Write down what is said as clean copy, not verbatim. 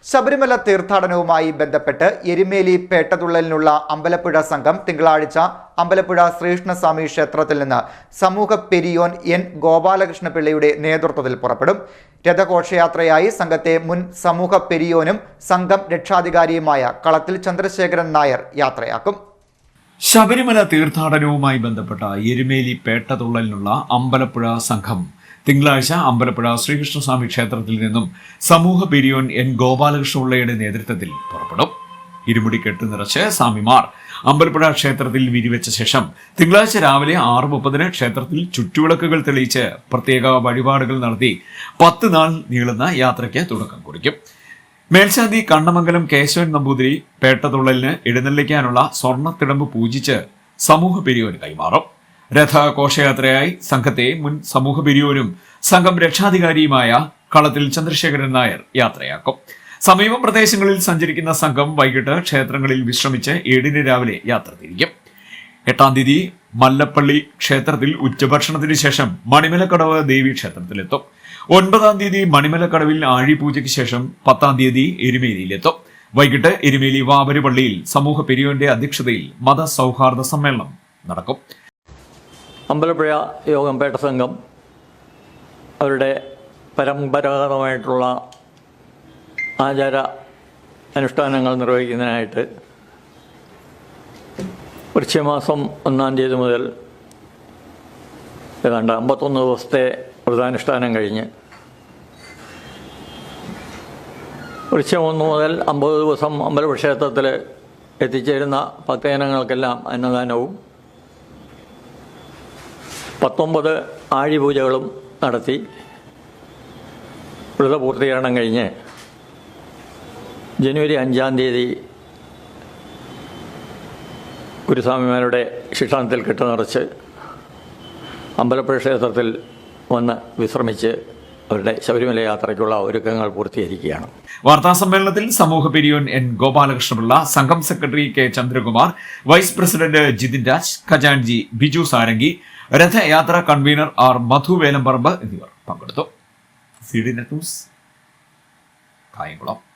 ശബരിമല തീർത്ഥാടനവുമായി ബന്ധപ്പെട്ട് എരുമേലി പേട്ടതുള്ളലിനുള്ള അമ്പലപ്പുഴ സംഘം തിങ്കളാഴ്ച അമ്പലപ്പുഴ ശ്രീകൃഷ്ണസ്വാമി ക്ഷേത്രത്തിൽ നിന്ന് സമൂഹ പെരിയോൻ എൻ ഗോപാലകൃഷ്ണപിള്ളയുടെ നേതൃത്വത്തിൽ പുറപ്പെടും. രഥഘോഷയാത്രയായി സംഘത്തെ മുൻ സമൂഹ പെരിയോനും സംഘം രക്ഷാധികാരിയുമായ കളത്തിൽ ചന്ദ്രശേഖരൻ നായർ യാത്രയാക്കും. ശബരിമല തീർത്ഥാടനവുമായി ബന്ധപ്പെട്ട എരുമേലി പേട്ടതുള്ളലിനുള്ള അമ്പലപ്പുഴ സംഘം തിങ്കളാഴ്ച അമ്പലപ്പുഴ ശ്രീകൃഷ്ണസ്വാമി ക്ഷേത്രത്തിൽ നിന്നും സമൂഹ പെരിയോൻ എൻ ഗോപാലകൃഷ്ണപിള്ളയുടെ നേതൃത്വത്തിൽ പുറപ്പെടും. ഇരുമുടി കെട്ട് നിറച്ച് സ്വാമിമാർ അമ്പലപ്പുഴ ക്ഷേത്രത്തിൽ വിരിവെച്ച ശേഷം തിങ്കളാഴ്ച രാവിലെ 6:30 ക്ഷേത്രത്തിൽ ചുറ്റുവിളക്കുകൾ തെളിയിച്ച് പ്രത്യേക വഴിപാടുകൾ നടത്തി 10 നാൾ നീളുന്ന യാത്രയ്ക്ക് തുടക്കം കുറിക്കും. മേൽശാന്തി കണ്ണമംഗലം കേശവൻ നമ്പൂതിരി പേട്ടതുള്ളലിന് എഴുന്നള്ളിക്കാനുള്ള സ്വർണ്ണത്തിടമ്പ് പൂജിച്ച് സമൂഹ പെരിയോന് കൈമാറും. രഥഘോഷയാത്രയായി സംഘത്തെ മുൻ സമൂഹ പെരിയോനും സംഘം രക്ഷാധികാരിയുമായ കളത്തിൽ ചന്ദ്രശേഖരൻ നായർ യാത്രയാക്കും. സമീപ പ്രദേശങ്ങളിൽ സഞ്ചരിക്കുന്ന സംഘം വൈകിട്ട് ക്ഷേത്രങ്ങളിൽ വിശ്രമിച്ച് 7 രാവിലെ യാത്ര തിരിക്കും. 8-ാം തീയതി മല്ലപ്പള്ളി ക്ഷേത്രത്തിൽ ഉച്ചഭക്ഷണത്തിന് ശേഷം മണിമലക്കടവ് ദേവി ക്ഷേത്രത്തിലെത്തും. 9-ാം തീയതി മണിമലക്കടവിൽ ആഴിപൂജയ്ക്ക് ശേഷം 10-ാം തീയതി എരുമേലിയിലെത്തും. വൈകിട്ട് എരുമേലി വാവര് പള്ളിയിൽ സമൂഹ പെരിയോന്റെ അധ്യക്ഷതയിൽ മതസൗഹാർദ്ദ സമ്മേളനം നടക്കും. അമ്പലപ്പുഴ യോഗം പേട്ട സംഘം അവരുടെ പരമ്പരാഗതമായിട്ടുള്ള ആചാര അനുഷ്ഠാനങ്ങൾ നിർവഹിക്കുന്നതിനായിട്ട് വൃശ്ചികമാസം 1-ാം തീയതി മുതൽ ഏതാണ്ട് 51 ദിവസത്തെ വ്രതാനുഷ്ഠാനം കഴിഞ്ഞ് വൃശ്ചികം 1 മുതൽ 50 ദിവസം അമ്പലപ്പുഴ ക്ഷേത്രത്തിൽ എത്തിച്ചേരുന്ന ഭക്തജനങ്ങൾക്കെല്ലാം അന്നദാനവും 19 ആഴിപൂജകളും നടത്തി വ്രതപൂർത്തീകരണം കഴിഞ്ഞ് ജനുവരി 5-ാം തീയതി ഗുരുസ്വാമിമാരുടെ ശിക്ഷാന്തത്തിൽ കെട്ടുനിറച്ച് അമ്പലപ്പുഴ ക്ഷേത്രത്തിൽ വന്ന് വിശ്രമിച്ച് അവരുടെ ശബരിമല യാത്രയ്ക്കുള്ള ഒരുക്കങ്ങൾ പൂർത്തീകരിക്കുകയാണ്. വാർത്താസമ്മേളനത്തിൽ സമൂഹ പെരിയോൻ എൻ ഗോപാലകൃഷ്ണപിള്ള, സംഘം secretary K Chandrakumar, vice president Jithin Raj, ഖജാൻജി ബിജു സാരംഗി, രഥയാത്ര കൺവീനർ ആർ മധു വേലമ്പറമ്പ് എന്നിവർ പങ്കെടുത്തു. CDNet news Kayamkulam.